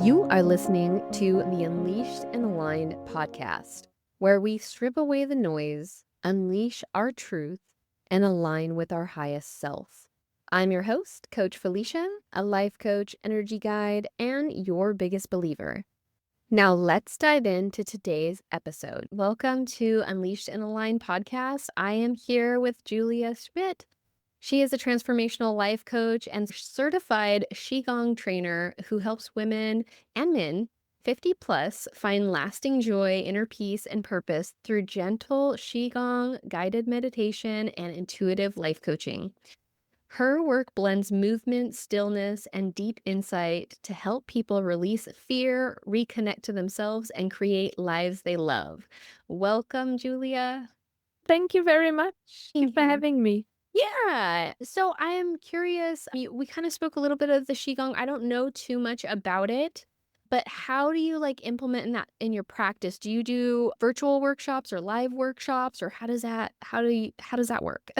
You are listening to the Unleashed and Aligned podcast, where we strip away the noise, unleash our truth, and align with our highest self. I'm your host, Coach Felicia, a life coach, energy guide, and your biggest believer. Now let's dive into today's episode. Welcome to Unleashed and Aligned podcast. I am here with Julia Schmidt. She is a transformational life coach and certified Qigong trainer who helps women and men 50 plus find lasting joy, inner peace, and purpose through gentle Qigong, guided meditation, and intuitive life coaching. Her work blends movement, stillness, and deep insight to help people release fear, reconnect to themselves, and create lives they love. Welcome, Julia. Thank you very much. Thank you for Mhm. having me. Yeah. So I am curious. We kind of spoke a little bit of the Qigong. I don't know too much about it, but how do you like implement that in your practice? Do you do virtual workshops or live workshops, or how does that work?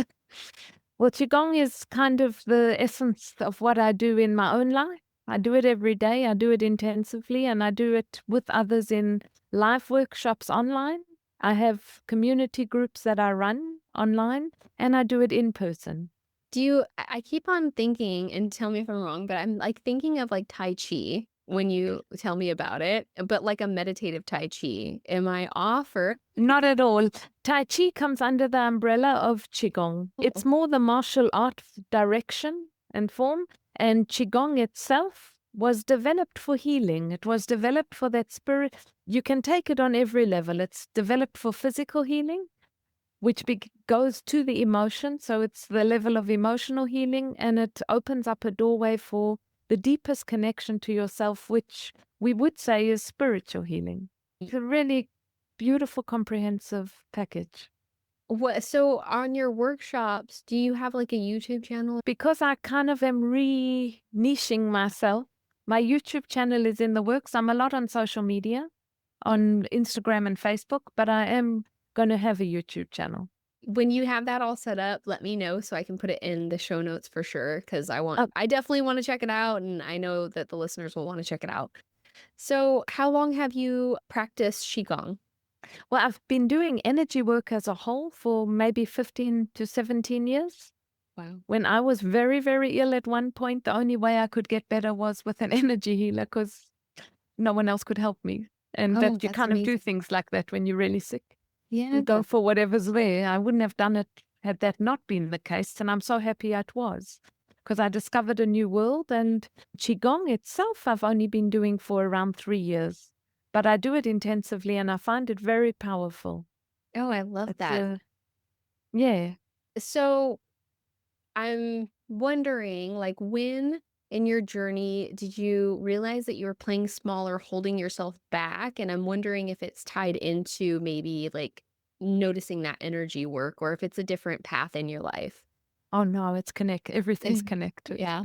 Well, Qigong is kind of the essence of what I do in my own life. I do it every day. I do it intensively, and I do it with others in live workshops online. I have community groups that I run online, and I do it in person. I keep on thinking, and tell me if I'm wrong, but I'm like thinking of like Tai Chi when you tell me about it, but like a meditative Tai Chi. Am I off or? Not at all. Tai Chi comes under the umbrella of Qigong. It's more the martial art direction and form, and Qigong itself was developed for healing. It was developed for that spirit. You can take it on every level. It's developed for physical healing, which goes to the emotion. So it's the level of emotional healing, and it opens up a doorway for the deepest connection to yourself, which we would say is spiritual healing. It's a really beautiful, comprehensive package. So on your workshops, do you have like a YouTube channel? Because I kind of am re-niching myself, my YouTube channel is in the works. I'm a lot on social media, on Instagram and Facebook, but I am going to have a YouTube channel. When you have that all set up, let me know so I can put it in the show notes for sure, because I definitely want to check it out, and I know that the listeners will want to check it out. So how long have you practiced Qigong? Well, I've been doing energy work as a whole for maybe 15 to 17 years. Wow. When I was very, very ill at one point, the only way I could get better was with an energy healer because no one else could help me. And Oh, that you that's kind of do amazing. things like that when you're really sick. Yeah. You go for whatever's there. I wouldn't have done it had that not been the case. And I'm so happy it was because I discovered a new world. And Qigong itself, I've only been doing for around 3 years. But I do it intensively and I find it very powerful. Oh, I love It's that. yeah. So I'm wondering, like, when in your journey did you realize that you were playing small or holding yourself back? And I'm wondering if it's tied into maybe like noticing that energy work, or if it's a different path in your life. Oh no, it's everything's connected. Yeah.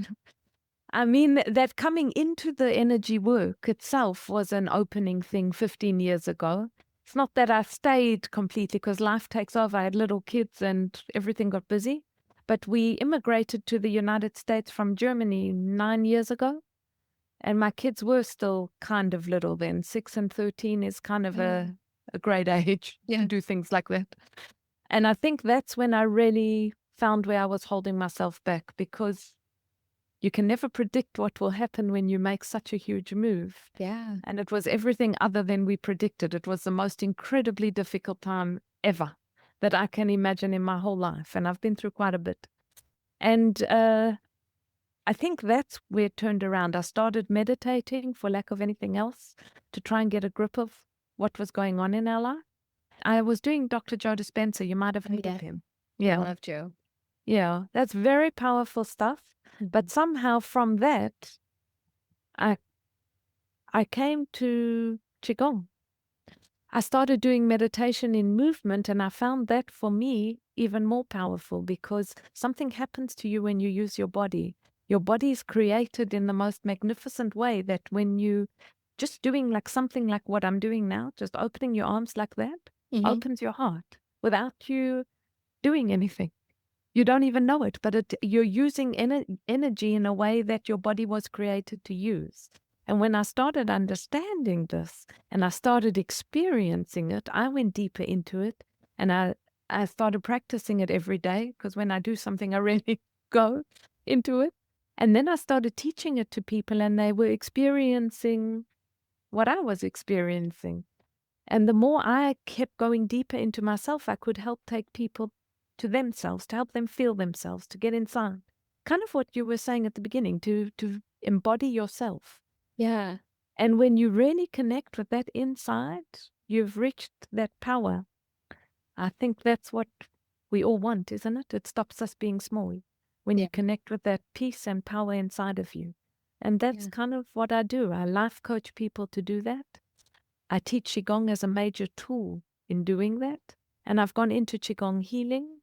I mean, that coming into the energy work itself was an opening thing 15 years ago. It's not that I stayed completely because life takes over. I had little kids and everything got busy. But we immigrated to the United States from Germany 9 years ago. And my kids were still kind of little then. 6 and 13 is kind of a great age to do things like that. And I think that's when I really found where I was holding myself back because you can never predict what will happen when you make such a huge move. Yeah. And it was everything other than we predicted. It was the most incredibly difficult time ever that I can imagine in my whole life. And I've been through quite a bit. And I think that's where it turned around. I started meditating, for lack of anything else, to try and get a grip of what was going on in our life. I was doing Dr. Joe Dispenza. You might have heard of him. I Yeah. love Joe. Yeah. That's very powerful stuff. But somehow from that, I came to Qigong. I started doing meditation in movement, and I found that for me even more powerful because something happens to you when you use your body. Your body is created in the most magnificent way that when you just doing like something like what I'm doing now, just opening your arms like that, opens your heart without you doing anything. You don't even know it, but you're using energy in a way that your body was created to use. And when I started understanding this and I started experiencing it, I went deeper into it, and I started practicing it every day, because when I do something, I really go into it. And then I started teaching it to people, and they were experiencing what I was experiencing. And the more I kept going deeper into myself, I could help take people to themselves, to help them feel themselves, to get inside. Kind of what you were saying at the beginning, to embody yourself. Yeah. And when you really connect with that inside, you've reached that power. I think that's what we all want, isn't it? It stops us being small when Yeah. you connect with that peace and power inside of you. And that's Yeah. kind of what I do. I life coach people to do that. I teach Qigong as a major tool in doing that. And I've gone into Qigong healing,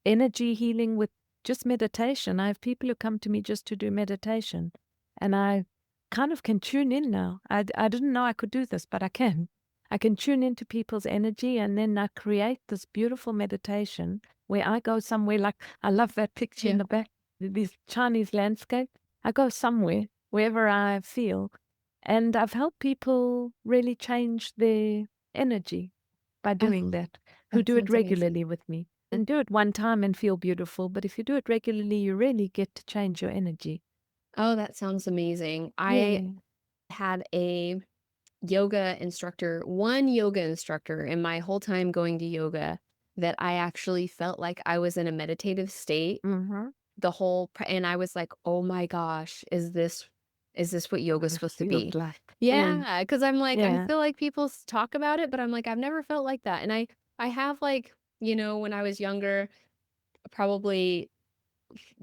energy healing with just meditation. I have people who come to me just to do meditation. And I kind of can tune in now. I didn't know I could do this, but I can. I can tune into people's energy, and then I create this beautiful meditation where I go somewhere, like I love that picture in the back, this Chinese landscape. I go somewhere, wherever I feel. And I've helped people really change their energy by Oh, doing that, who that do it sounds amazing. regularly with me. And do it one time and feel beautiful, but if you do it regularly, you really get to change your energy. Oh, that sounds amazing. I Yeah. had a one yoga instructor in my whole time going to yoga that I actually felt like I was in a meditative state Mm-hmm. and I was like, "Oh my gosh, is this what yoga's What it supposed to feels be?" like. Mm. Yeah, because I'm like, I Yeah. feel like people talk about it, but I'm like, I've never felt like that. And I have like, when I was younger, probably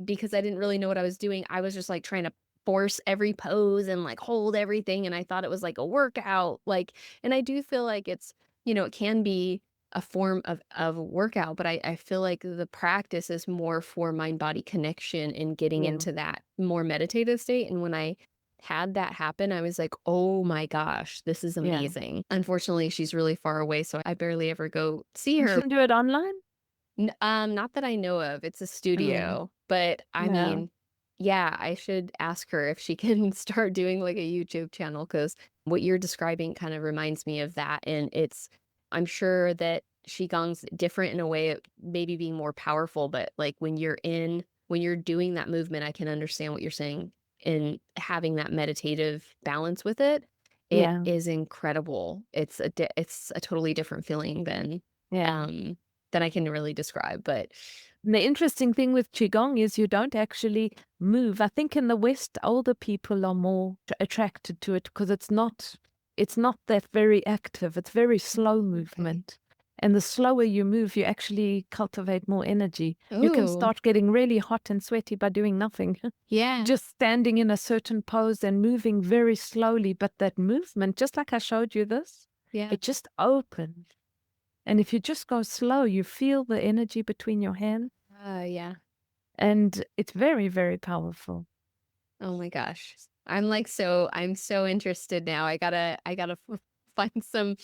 because I didn't really know what I was doing, I was just like trying to force every pose and like hold everything. And I thought it was like a workout. And I do feel like it can be a form of workout, but I feel like the practice is more for mind body connection and getting Yeah. into that more meditative state. And when I had that happen, I was like, oh my gosh, this is Yeah. amazing. Unfortunately, she's really far away, so I barely ever go see You her. can do it online? Not that I know of, it's a Yeah. studio, but I Yeah. mean, yeah, I should ask her if she can start doing, like, a YouTube channel, because what you're describing kind of reminds me of that, and I'm sure that Qigong's different in a way of maybe being more powerful, but, like, when you're doing that movement, I can understand what you're saying, and having that meditative balance with it, it Yeah. is incredible. It's a totally different feeling Yeah. um than I can really describe, but And the interesting thing with Qigong is you don't actually move. I think in the West, older people are more attracted to it because it's not that very active. It's very slow okay. movement. And the slower you move, you actually cultivate more energy. You can Ooh, start getting really hot and sweaty by doing nothing. yeah, Just standing in a certain pose and moving very slowly. But that movement, just like I showed you this, yeah, it just opens. And if you just go slow, you feel the energy between your hands, yeah. and it's very, very powerful. Oh my gosh. I'm so interested now. I gotta find some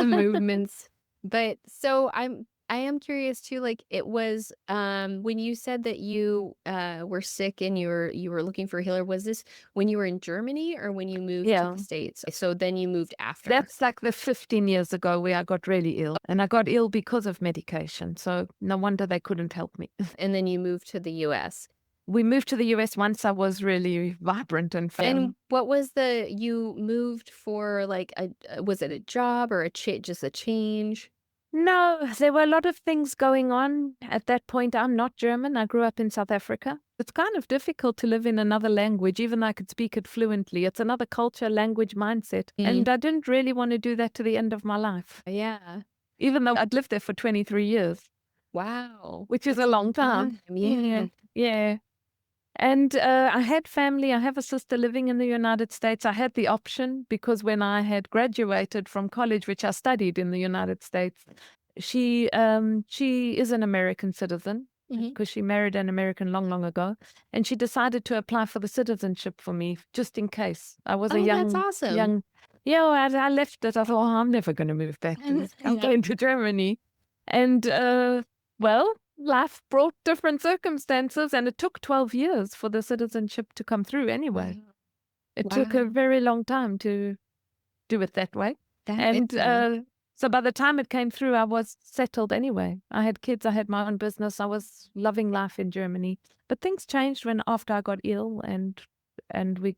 movements. But so I am curious too, like it was when you said that you were sick and you were looking for a healer, was this when you were in Germany or when you moved to Yeah. the States? So then you moved after. That's like the 15 years ago where I got really ill. And I got ill because of medication. So no wonder they couldn't help me. And then you moved to the US. We moved to the US once I was really vibrant and And what was you moved for like was it a job or just a change? No, there were a lot of things going on at that point. I'm not German. I grew up in South Africa. It's kind of difficult to live in another language, even though I could speak it fluently. It's another culture, language, mindset. Mm. And I didn't really want to do that to the end of my life, Yeah. even though I'd lived there for 23 years, Wow. which is That's a a long long time. time. Yeah. Yeah. Yeah. And I had family. I have a sister living in the United States. I had the option because when I had graduated from college, which I studied in the United States, she is an American citizen Mhm. because she married an American long, long ago, and she decided to apply for the citizenship for me just in case. I was a Oh, that's young, awesome. young. Yeah, I left it. I thought, oh, I'm never going to move back to this. I'm Yeah. going to Germany, and well, life brought different circumstances, and it took 12 years for the citizenship to come through anyway. Wow. It took a Wow. very long time to do it that way. That And is so by the time it came through, I was settled anyway. I had kids, I had my own business, I was loving life in Germany. But things changed when after I got ill and we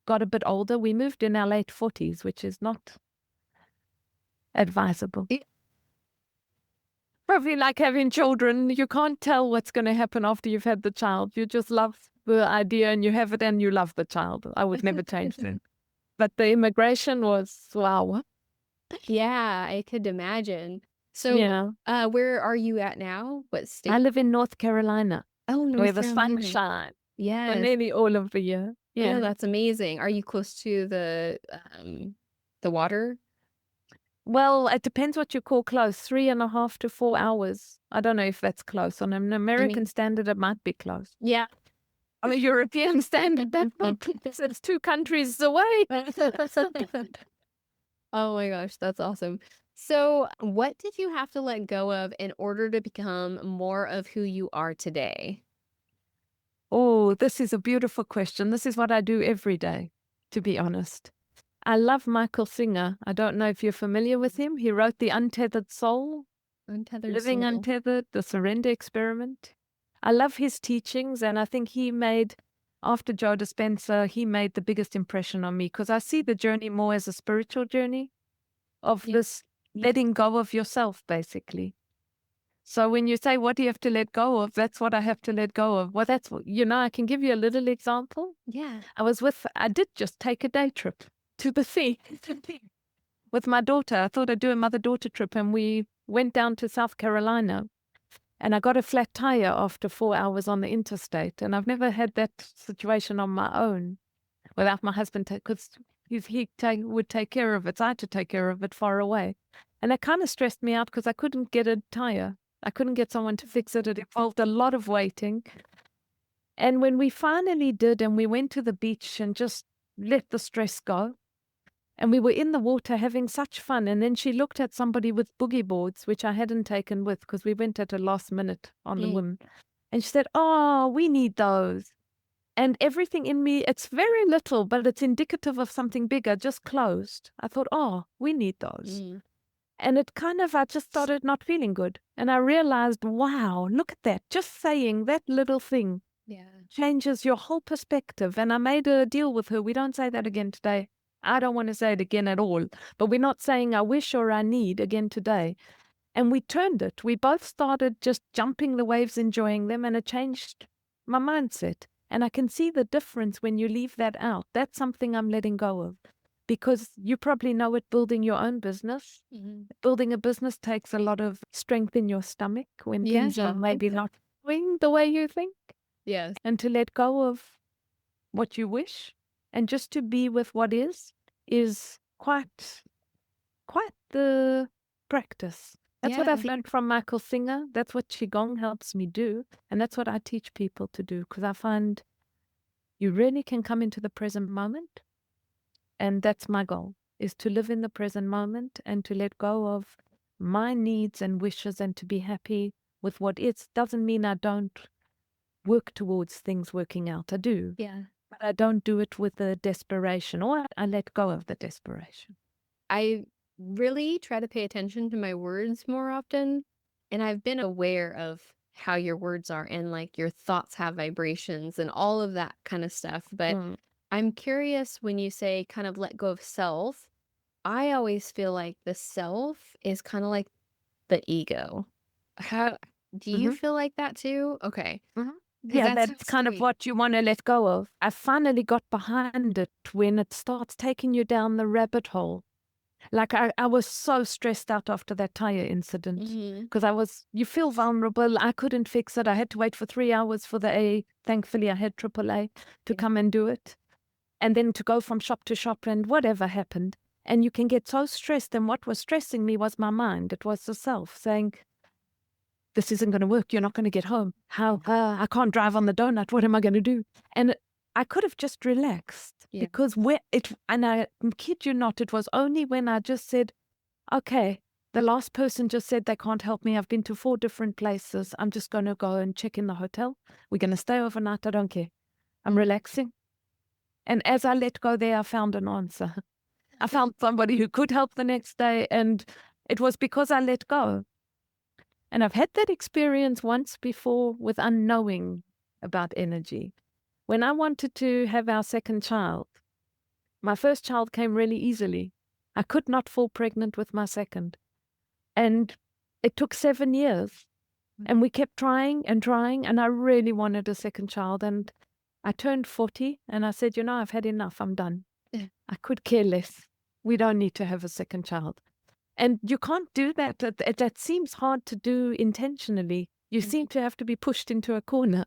got a bit older. We moved in our late 40s, which is not advisable. Yeah. Probably like having children. You can't tell what's going to happen after you've had the child. You just love the idea and you have it and you love the child. I would never change that. But the immigration was, wow. Yeah, I could imagine. So, Yeah. where are you at now? What state? I live in North Carolina, Oh, where North the sun Carolina. shines for Yes. nearly all of the year. Oh, Yeah. that's amazing. Are you close to the water? Well, it depends what you call close. 3.5 to 4 hours. I don't know if that's close. On an American standard, it might be close. Yeah. On a European standard, that's not. It's 2 countries away. Oh my gosh, that's awesome. So, what did you have to let go of in order to become more of who you are today? Oh, this is a beautiful question. This is what I do every day, to be honest. I love Michael Singer. I don't know if you're familiar with him. He wrote The Untethered Soul, Untethered Living soul. Untethered, The Surrender Experiment. I love his teachings, and I think he made, after Joe Dispenza, he made the biggest impression on me because I see the journey more as a spiritual journey of Yeah. this letting go of yourself, basically. So when you say, what do you have to let go of? That's what I have to let go of. Well, that's what, I can give you a little example. Yeah. I did just take a day trip to the sea with my daughter. I thought I'd do a mother-daughter trip, and we went down to South Carolina, and I got a flat tire after 4 hours on the interstate. And I've never had that situation on my own without my husband, because he would take care of it. So I had to take care of it far away. And that kind of stressed me out because I couldn't get a tire. I couldn't get someone to fix it. It involved a lot of waiting. And when we finally did, and we went to the beach and just let the stress go, and we were in the water having such fun. And then she looked at somebody with boogie boards, which I hadn't taken with because we went at a last minute on the whim. And she said, "Oh, we need those." And everything in me, it's very little, but it's indicative of something bigger, just closed. I thought, oh, we need those. And I just started not feeling good. And I realized, wow, look at that. Just saying that little thing changes your whole perspective. And I made a deal with her. We don't say that again today. I don't want to say it again at all. But we're not saying I wish or I need again today. And we turned it. We both started just jumping the waves, enjoying them, and it changed my mindset. And I can see the difference when you leave that out. That's something I'm letting go of. Because you probably know it, building your own business. Building a business takes a lot of strength in your stomach when things are maybe not going the way you think. Yes. And to let go of what you wish and just to be with what is quite the practice. That's what I've learned from Michael Singer. That's what Qigong helps me do. And that's what I teach people to do, because I find you really can come into the present moment. And that's my goal, is to live in the present moment and to let go of my needs and wishes and to be happy with what is. Doesn't mean I don't work towards things working out. I do. Yeah. But I don't do it with the desperation, or I let go of the desperation. I really try to pay attention to my words more often, and I've been aware of how your words are and like your thoughts have vibrations and all of that kind of stuff. But I'm curious, when you say kind of let go of self, I always feel like the self is kind of like the ego. How do you feel like that too? Okay. Yeah, that's kind of what you want to let go of. I finally got behind it when it starts taking you down the rabbit hole. Like I was so stressed out after that tire incident because you feel vulnerable. I couldn't fix it. I had to wait for 3 hours for the A. Thankfully, I had AAA to come and do it. And then to go from shop to shop and whatever happened. And you can get so stressed. And what was stressing me was my mind. It was the self saying, this isn't going to work. You're not going to get home. How? I can't drive on the donut. What am I going to do? And I could have just relaxed because and I kid you not, it was only when I just said, okay, the last person just said they can't help me. I've been to 4 different places. I'm just going to go and check in the hotel. We're going to stay overnight. I don't care. I'm relaxing. And as I let go there, I found an answer. I found somebody who could help the next day, and it was because I let go. And I've had that experience once before with unknowing about energy. When I wanted to have our second child, my first child came really easily. I could not fall pregnant with my second. And it took 7 years. And we kept trying, and I really wanted a second child. And I turned 40, and I said, I've had enough. I'm done. I could care less. We don't need to have a second child. And you can't do that. That seems hard to do intentionally. You seem to have to be pushed into a corner.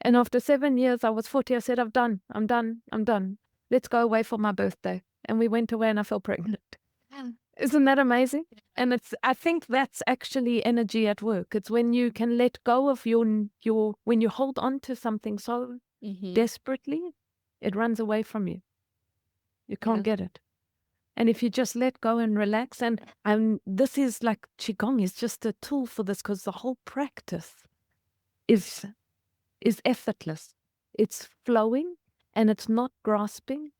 And after 7 years, I was 40. I said, I'm done. Let's go away for my birthday. And we went away and I fell pregnant. Yeah. Isn't that amazing? And I think that's actually energy at work. It's when you can let go of when you hold on to something so desperately, it runs away from you. You can't get it. And if you just let go and relax, and this is like Qigong is just a tool for this, because the whole practice is effortless. It's flowing and it's not grasping.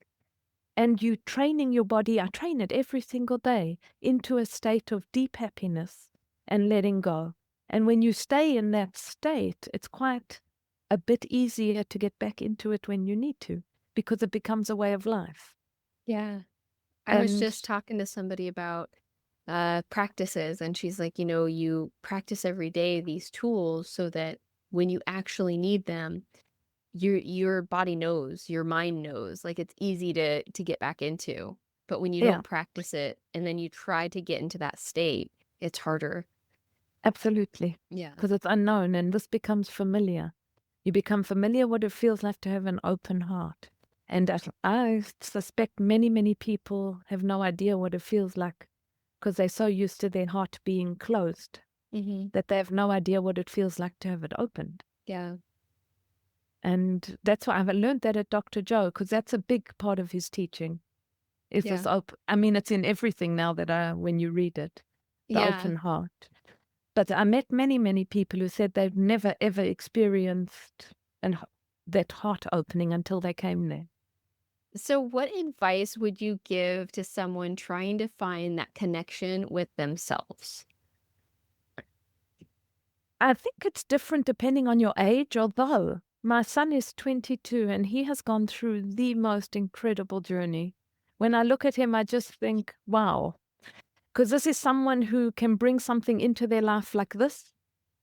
And you training your body, I train it every single day, into a state of deep happiness and letting go. And when you stay in that state, it's quite a bit easier to get back into it when you need to, because it becomes a way of life. Yeah. I was just talking to somebody about practices, and she's like, you practice every day these tools so that when you actually need them, your body knows, your mind knows, like it's easy to get back into. But when you Yeah, don't practice it and then you try to get into that state, it's harder. absolutely. Yeah. Because it's unknown, and this becomes familiar. You become familiar what it feels like to have an open heart. And I suspect many, many people have no idea what it feels like, because they're so used to their heart being closed that they have no idea what it feels like to have it opened. Yeah. And that's why I've learned that at Dr. Joe, because that's a big part of his teaching. Is this open? I mean, it's in everything now when you read it, the open heart. But I met many, many people who said they've never, ever experienced that heart opening until they came there. So what advice would you give to someone trying to find that connection with themselves? I think it's different depending on your age, although my son is 22 and he has gone through the most incredible journey. When I look at him, I just think, wow, because this is someone who can bring something into their life like this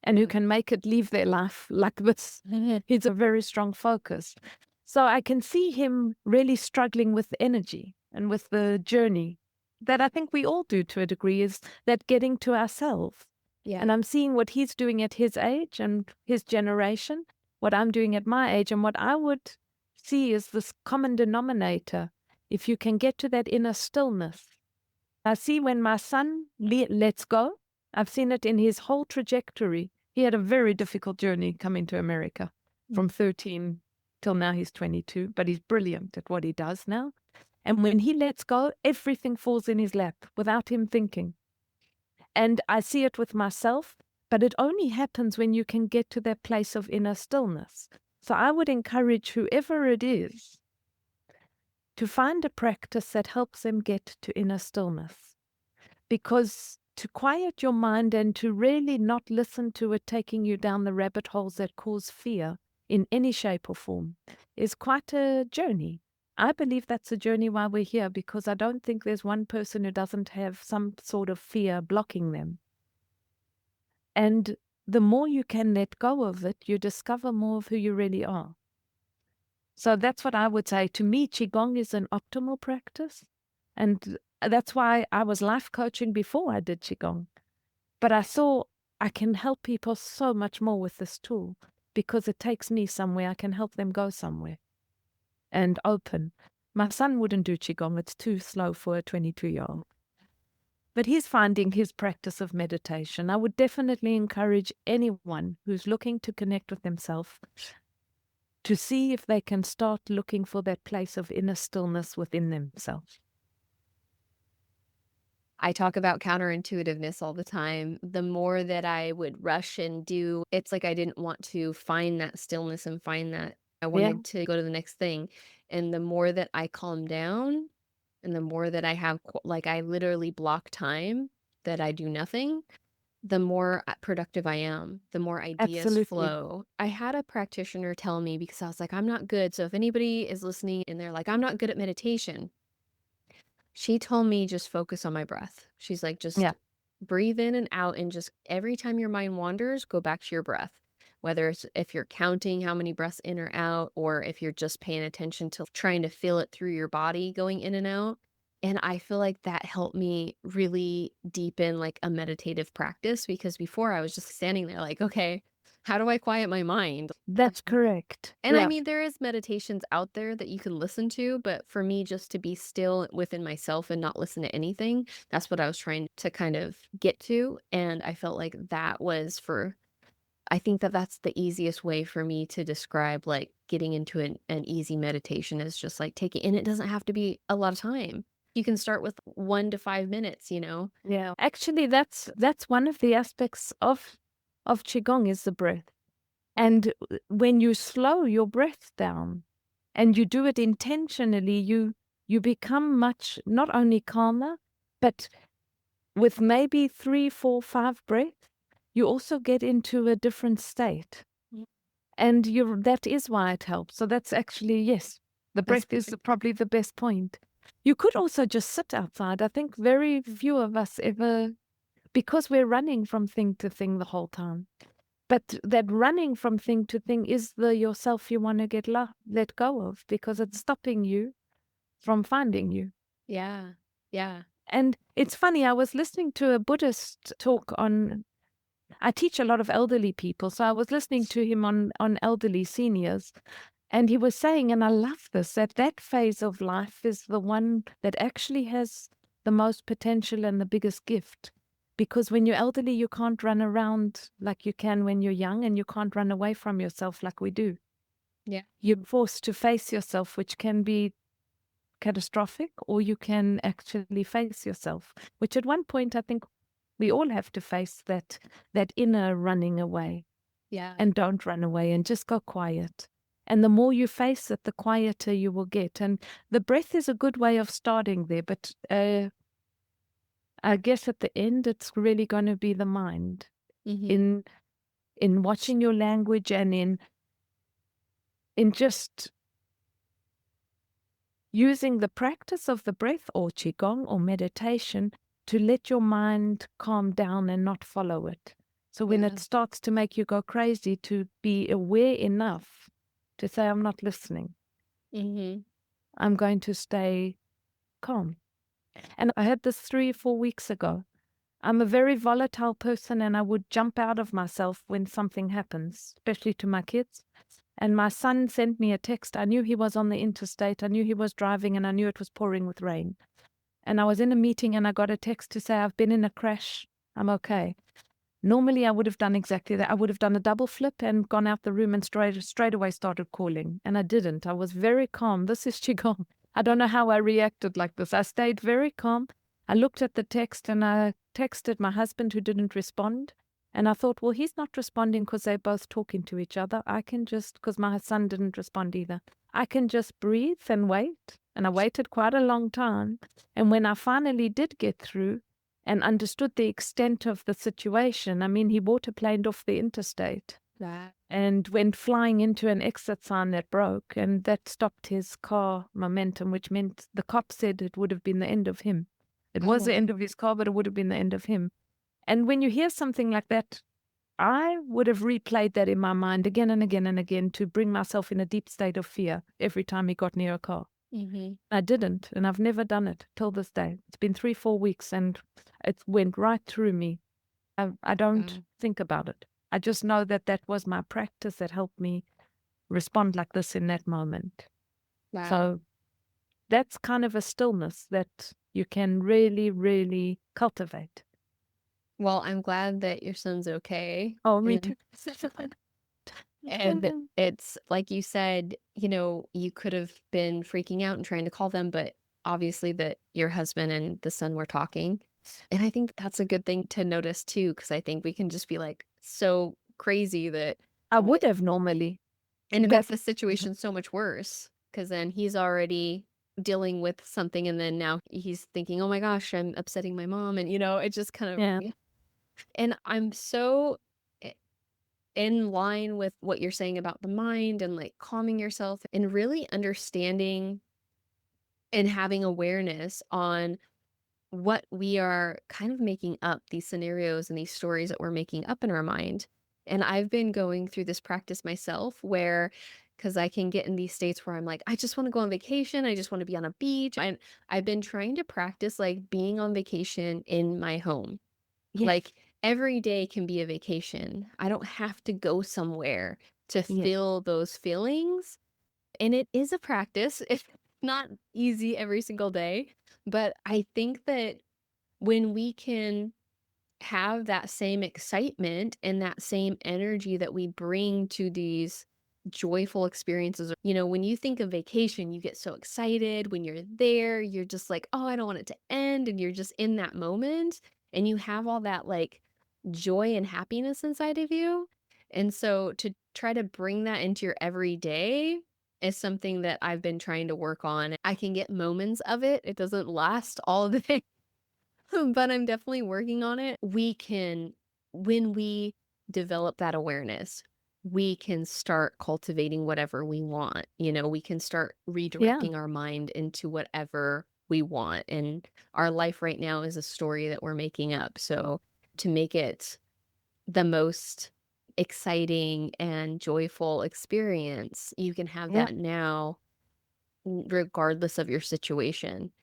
and who can make it leave their life like this. He's a very strong focus. So I can see him really struggling with the energy and with the journey that I think we all do to a degree, is that getting to ourselves. Yeah. And I'm seeing what he's doing at his age and his generation, what I'm doing at my age, and what I would see is this common denominator. If you can get to that inner stillness. I see when my son lets go, I've seen it in his whole trajectory. He had a very difficult journey coming to America from 13 till now he's 22, but he's brilliant at what he does now. And when he lets go, everything falls in his lap without him thinking. And I see it with myself, but it only happens when you can get to that place of inner stillness. So I would encourage whoever it is to find a practice that helps them get to inner stillness. Because to quiet your mind and to really not listen to it taking you down the rabbit holes that cause fear in any shape or form is quite a journey. I believe that's a journey why we're here, because I don't think there's one person who doesn't have some sort of fear blocking them. And the more you can let go of it, you discover more of who you really are. So that's what I would say. To me, Qigong is an optimal practice. And that's why I was life coaching before I did Qigong. But I saw I can help people so much more with this tool, because it takes me somewhere. I can help them go somewhere and open. My son wouldn't do Qigong. It's too slow for a 22-year-old. But he's finding his practice of meditation. I would definitely encourage anyone who's looking to connect with themselves to see if they can start looking for that place of inner stillness within themselves. I talk about counterintuitiveness all the time. The more that I would rush and do, it's like I didn't want to find that stillness and find that I Yeah, wanted to go to the next thing. And the more that I calm down and the more that I have, like, I literally block time that I do nothing, the more productive I am, the more ideas absolutely. flow. I had a practitioner tell me because I was like, I'm not good. So if anybody is listening and they're like, I'm not good at meditation, she told me just focus on my breath. She's like, Yeah, just breathe in and out and just every time your mind wanders, go back to your breath. Whether it's if you're counting how many breaths in or out, or if you're just paying attention to trying to feel it through your body going in and out. And I feel like that helped me really deepen like a meditative practice because before I was just standing there like, okay, how do I quiet my mind? that's correct. And I Yeah, mean, there is meditations out there that you can listen to, but for me, just to be still within myself and not listen to anything, that's what I was trying to kind of get to. And I felt like that was for, I think that that's the easiest way for me to describe like getting into an easy meditation is just like taking, and it doesn't have to be a lot of time. You can start with 1 to 5 minutes, you know? yeah. Actually, that's one of the aspects of qigong is the breath. And when you slow your breath down and you do it intentionally, you become much not only calmer, but with maybe 3, 4, 5 breaths, you also get into a different state. Mm. And you that is why it helps. So that's actually, yes, the That's breath is perfect. probably the best point. You could also just sit outside. I think very few of us ever, because we're running from thing to thing the whole time. But that running from thing to thing is the yourself you want to let go of because it's stopping you from finding you. Yeah. Yeah. And it's funny, I was listening to a Buddhist talk on, I teach a lot of elderly people, so I was listening to him on elderly seniors, and he was saying, and I love this, that that phase of life is the one that actually has the most potential and the biggest gift. Because when you're elderly, you can't run around like you can when you're young, and you can't run away from yourself like we do. Yeah. You're forced to face yourself, which can be catastrophic, or you can actually face yourself, which at one point I think we all have to face that inner running away. Yeah. And don't run away and just go quiet. And the more you face it, the quieter you will get. And the breath is a good way of starting there. But I guess at the end, it's really going to be the mind Hmm. in watching your language and in just using the practice of the breath or qigong or meditation to let your mind calm down and not follow it. So when Yeah. it starts to make you go crazy, to be aware enough to say, I'm not listening. Hmm. I'm going to stay calm. And I had this 3 or 4 weeks ago. I'm a very volatile person and I would jump out of myself when something happens, especially to my kids. And my son sent me a text. I knew he was on the interstate. I knew he was driving and I knew it was pouring with rain. And I was in a meeting and I got a text to say, I've been in a crash. I'm okay. Normally, I would have done exactly that. I would have done a double flip and gone out the room and straight away started calling. And I didn't. I was very calm. This is Qigong. I don't know how I reacted like this. I stayed very calm. I looked at the text and I texted my husband who didn't respond. And I thought, well, he's not responding because they're both talking to each other. I can just, because my son didn't respond either, I can just breathe and wait. And I waited quite a long time. And when I finally did get through, and understood the extent of the situation. I mean, he waterplaned off the interstate That. and went flying into an exit sign that broke, and that stopped his car momentum, which meant the cop said it would have been the end of him. It Oh, was the wow. end of his car, but it would have been the end of him. And when you hear something like that, I would have replayed that in my mind again and again and again to bring myself in a deep state of fear every time he got near a car. Hmm. I didn't, and I've never done it till this day. It's been 3, 4 weeks, and it went right through me. I don't Wow. think about it. I just know that that was my practice that helped me respond like this in that moment. Wow. So that's kind of a stillness that you can really, really cultivate. Well, I'm glad that your son's okay. Oh, me And too. and it's like you said, you know, you could have been freaking out and trying to call them, but obviously that your husband and the son were talking. And I think that's a good thing to notice too, because I think we can just be like so crazy that I would have normally. And it makes That's the situation so much worse because then he's already dealing with something, and then now he's thinking, "Oh my gosh, I'm upsetting my mom," and, it just kind of yeah, yeah. And I'm so I in line with what you're saying about the mind and, like, calming yourself and really understanding and having awareness on what we are kind of making up, these scenarios and these stories that we're making up in our mind. And I've been going through this practice myself where, because I can get in these states where I'm like, I just want to go on vacation. I just want to be on a beach. And I've been trying to practice like being on vacation in my home. yes, Like every day can be a vacation. I don't have to go somewhere to yes, feel those feelings. And it is a practice. It's not easy every single day. But I think that when we can have that same excitement and that same energy that we bring to these joyful experiences, when you think of vacation, you get so excited. When you're there, you're just like, oh, I don't want it to end. And you're just in that moment and you have all that like joy and happiness inside of you. And so to try to bring that into your everyday is something that I've been trying to work on. I can get moments of it. It doesn't last all the day, but I'm definitely working on it. When we develop that awareness, we can start cultivating whatever we want. We can start yeah, redirecting our mind into whatever we want. And our life right now is a story that we're making up. So to make it the most exciting and joyful experience, you can have yeah. that now, regardless of your situation.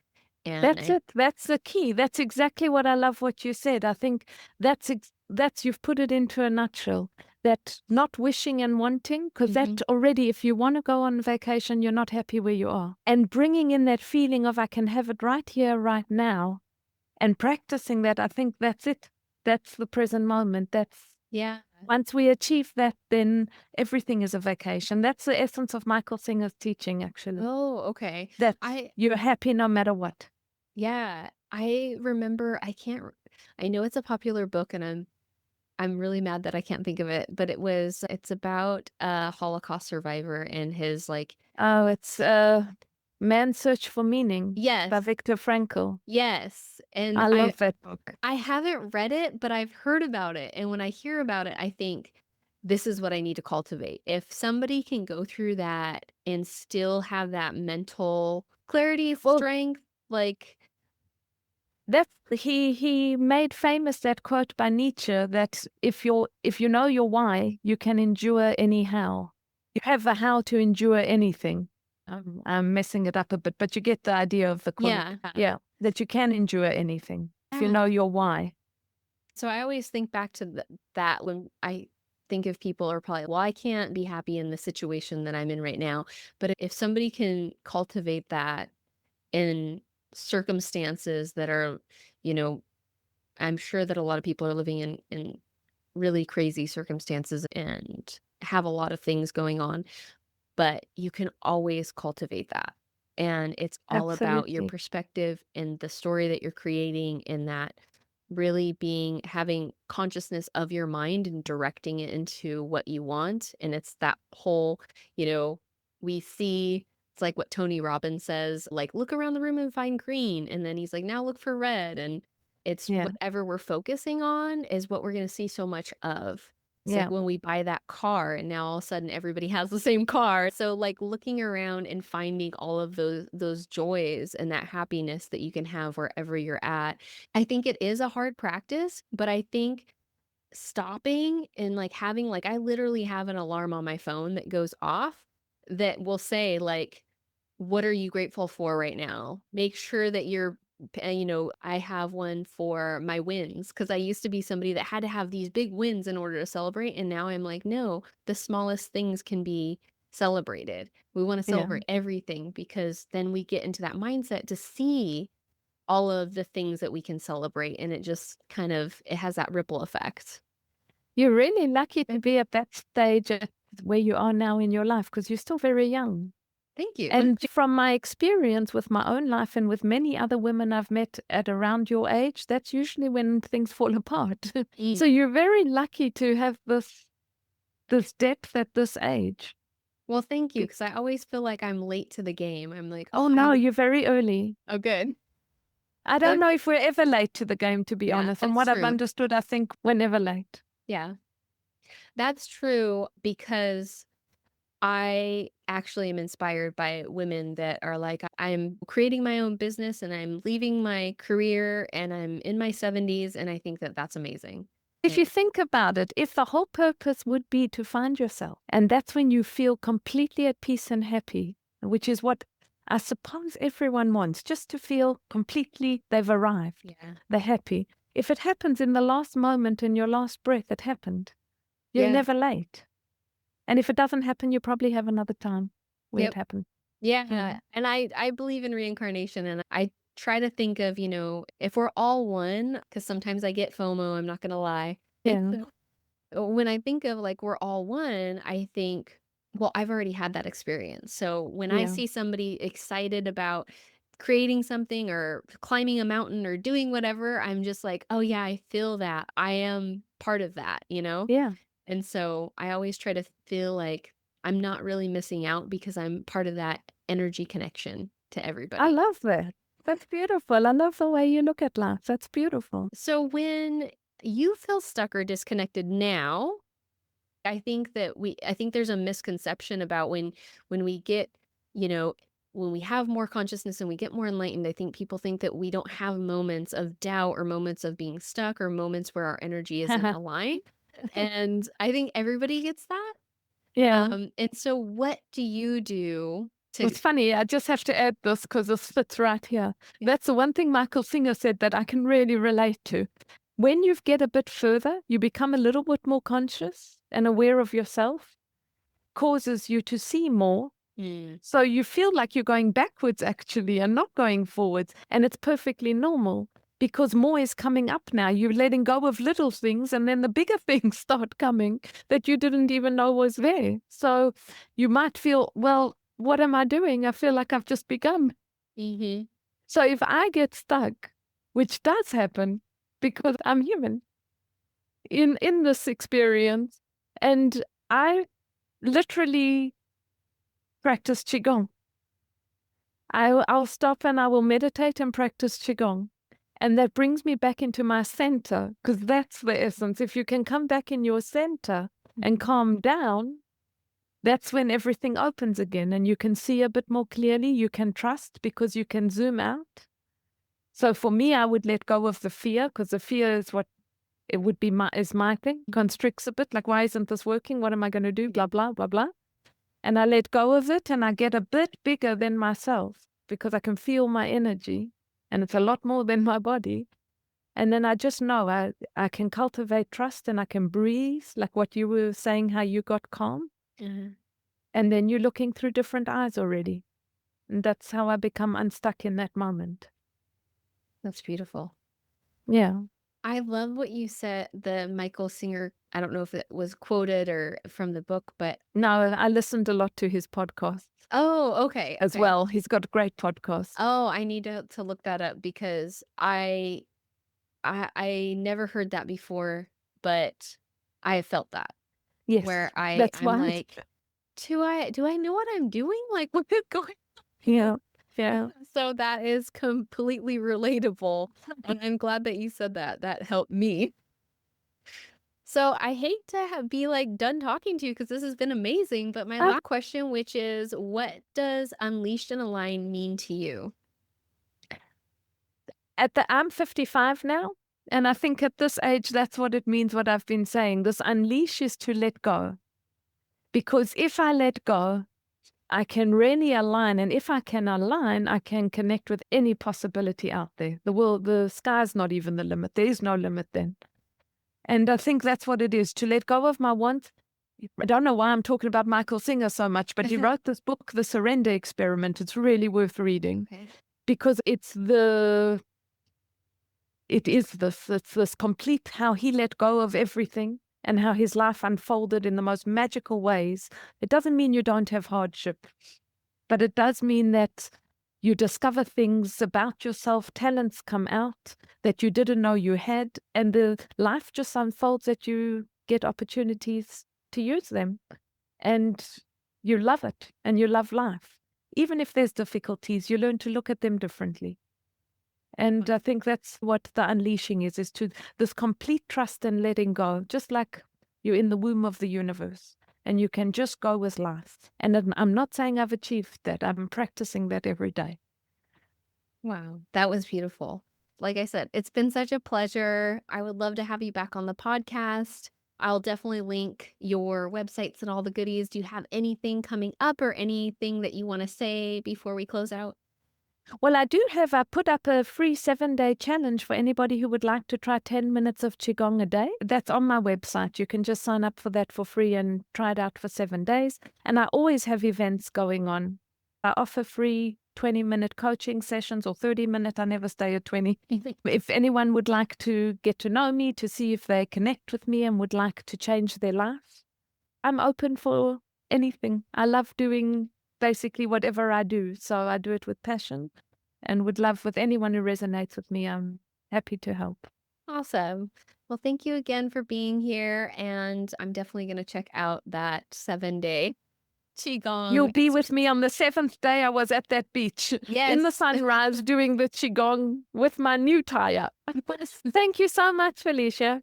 And That's I, it. That's the key. That's exactly what I love what you said. I think that's you've put it into a nutshell. That not wishing and wanting, because that Mhm. already, if you want to go on vacation, you're not happy where you are. And bringing in that feeling of I can have it right here, right now, and practicing that, I think that's it. That's the present moment. That's Yeah. once we achieve that, then everything is a vacation. That's the essence of Michael Singer's teaching, actually. Oh, okay. That I you're happy no matter what. Yeah, I remember I can't r I know it's a popular book, and I'm really mad that I can't think of it, but it's about a Holocaust survivor and his, like Oh, it's Man's Search for Meaning by Yes, Viktor Frankl. yes, and I I love that book. I haven't read it, but I've heard about it, and when I hear about it, I think, "This is what I need to cultivate." If somebody can go through that and still have that mental clarity, Well, strength, like that's he made famous that quote by Nietzsche that if you know your why, you can endure any how. You have a how to endure anything. I'm messing it up a bit, but you get the idea of the quote. yeah. Yeah, that you can endure anything if you Yeah. know your why. So I always think back to that when I think of people are probably, well, I can't be happy in the situation that I'm in right now. But if somebody can cultivate that in circumstances that are, you know, I'm sure that a lot of people are living in really crazy circumstances and have a lot of things going on, but you can always cultivate that. And it's all about your Absolutely. perspective and the story that you're creating, and that really having consciousness of your mind and directing it into what you want. And it's that whole, you know, we see it's like what Tony Robbins says, like, look around the room and find green. And then he's like, now look for red. And it's Yeah. whatever we're focusing on is what we're going to see so much of. It's like Yeah. when we buy that car and now all of a sudden everybody has the same car. So like looking around and finding all of those joys and that happiness that you can have wherever you're at. I think it is a hard practice, but I think stopping and like having like I literally have an alarm on my phone that goes off that will say like, what are you grateful for right now? Make sure that I have one for my wins because I used to be somebody that had to have these big wins in order to celebrate. And now I'm like, no, the smallest things can be celebrated. We want to Yeah. celebrate everything because then we get into that mindset to see all of the things that we can celebrate. And it just it has that ripple effect. You're really lucky to be at that stage at where you are now in your life because you're still very young. Thank you. And from my experience with my own life and with many other women I've met at around your age, that's usually when things fall apart. Mm. So you're very lucky to have this depth at this age. Well, thank you, because I always feel like I'm late to the game. I'm like, Oh, "Oh, no, I'm you're very early. oh, good." I don't That know if we're ever late to the game, to be yeah, honest. From that's what I've true. understood, I think we're never late. Yeah. That's true because I actually am inspired by women that are like, I'm creating my own business and I'm leaving my career and I'm in my 70s. And I think that that's amazing. If And you think about it, if the whole purpose would be to find yourself, and that's when you feel completely at peace and happy, which is what I suppose everyone wants, just to feel completely they've arrived, yeah. they're happy. If it happens in the last moment, in your last breath, it happened. You're Yeah. never late. And if it doesn't happen, you probably have another time where it Yep. happened. Yeah. Yeah. And I believe in reincarnation and I try to think of, if we're all one, because sometimes I get FOMO, I'm not going to lie. And Yeah. so when I think of like we're all one, I think, well, I've already had that experience. So when I Yeah. see somebody excited about creating something or climbing a mountain or doing whatever, I'm just like, oh yeah, I feel that. I am part of that? Yeah. And so I always try to feel like I'm not really missing out because I'm part of that energy connection to I everybody. love that. That's beautiful. I love the way you look at life. That's beautiful. So when you feel stuck or disconnected now, I think there's a misconception about when we get, you know, when we have more consciousness and we get more enlightened, I think people think that we don't have moments of doubt or moments of being stuck or moments where our energy isn't aligned. And I think everybody gets that. Yeah. And so what do you do to It's funny. I just have to add this because this fits right here. yeah. That's the one thing Michael Singer said that I can really relate to. When you get a bit further, you become a little bit more conscious and aware of yourself, causes you to see more. Mm, So you feel like you're going backwards actually and not going forwards. And it's perfectly normal because more is coming up now. You're letting go of little things and then the bigger things start coming that you didn't even know was there. So you might feel, well, what am I doing? I feel like I've just begun. mhm, So if I get stuck, which does happen because I'm human in this experience, and I literally practice Qigong. I'll stop and I will meditate and practice Qigong. And that brings me back into my center, because that's the essence. If you can come back in your center and calm down, that's when everything opens again and you can see a bit more clearly. You can trust because you can zoom out. So for me, I would let go of the fear because the fear is what it would be is my thing. Constricts a bit like, why isn't this working? What am I going to do? Blah, blah, blah, blah. And I let go of it and I get a bit bigger than myself because I can feel my energy and it's a lot more than my body. And then I just know I can cultivate trust and I can breathe, like what you were saying, how you got calm. mhm. And then you're looking through different eyes already. And that's how I become unstuck in that moment. That's beautiful. Yeah. I love what you said, the Michael Singer, I don't know if it was quoted or from the book, but No, I listened a lot to his podcasts oh, okay, as okay. well. He's got a great podcast. Oh, I need to look that up because I never heard that before, but I have felt that Yes, where that's I'm why. like, do I know what I'm doing? Like what is going Yeah. Yeah. so that is completely relatable. And I'm glad that you said that. That helped me. So I hate to be like done talking to you because this has been amazing. But my Uh, last question, which is, what does unleashed and aligned mean to you? I'm 55 now. And I think at this age, that's what it means, what I've been saying. This unleash is to let go. Because if I let go, I can really align. And if I can align, I can connect with any possibility out there. The world, the sky's not even the limit. There is no limit then. And I think that's what it is, to let go of my wants. I don't know why I'm talking about Michael Singer so much, but he wrote this book, The Surrender Experiment. It's really worth reading Okay. because it's this complete, how he let go of everything and how his life unfolded in the most magical ways. It doesn't mean you don't have hardship, but it does mean that you discover things about yourself, talents come out that you didn't know you had, and the life just unfolds that you get opportunities to use them. And you love it and you love life. Even if there's difficulties, you learn to look at them differently. And I think that's what the unleashing is to this complete trust and letting go, just like you're in the womb of the universe and you can just go with life. And I'm not saying I've achieved that. I'm practicing that every day. Wow, that was beautiful. Like I said, it's been such a pleasure. I would love to have you back on the podcast. I'll definitely link your websites and all the goodies. Do you have anything coming up or anything that you want to say before we close out? Well, I put up a free 7-day challenge for anybody who would like to try 10 minutes of Qigong a day. That's on my website. You can just sign up for that for free and try it out for 7 days. And I always have events going on. I offer free 20-minute coaching sessions or 30-minute. I never stay at 20. If anyone would like to get to know me, to see if they connect with me and would like to change their life, I'm open for anything. I love doing basically whatever I do. So I do it with passion and would love with anyone who resonates with me. I'm happy to help. Awesome. Well, thank you again for being here. And I'm definitely going to check out that 7-day Qigong. You'll be with me on the 7th day. I was at that beach in the Yes. sunrise doing the Qigong with my new tire. Thank you so much, Felicia.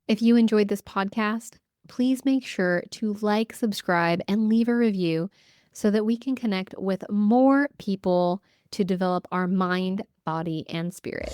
If you enjoyed this podcast, please make sure to like, subscribe, and leave a review so that we can connect with more people to develop our mind, body, and spirit.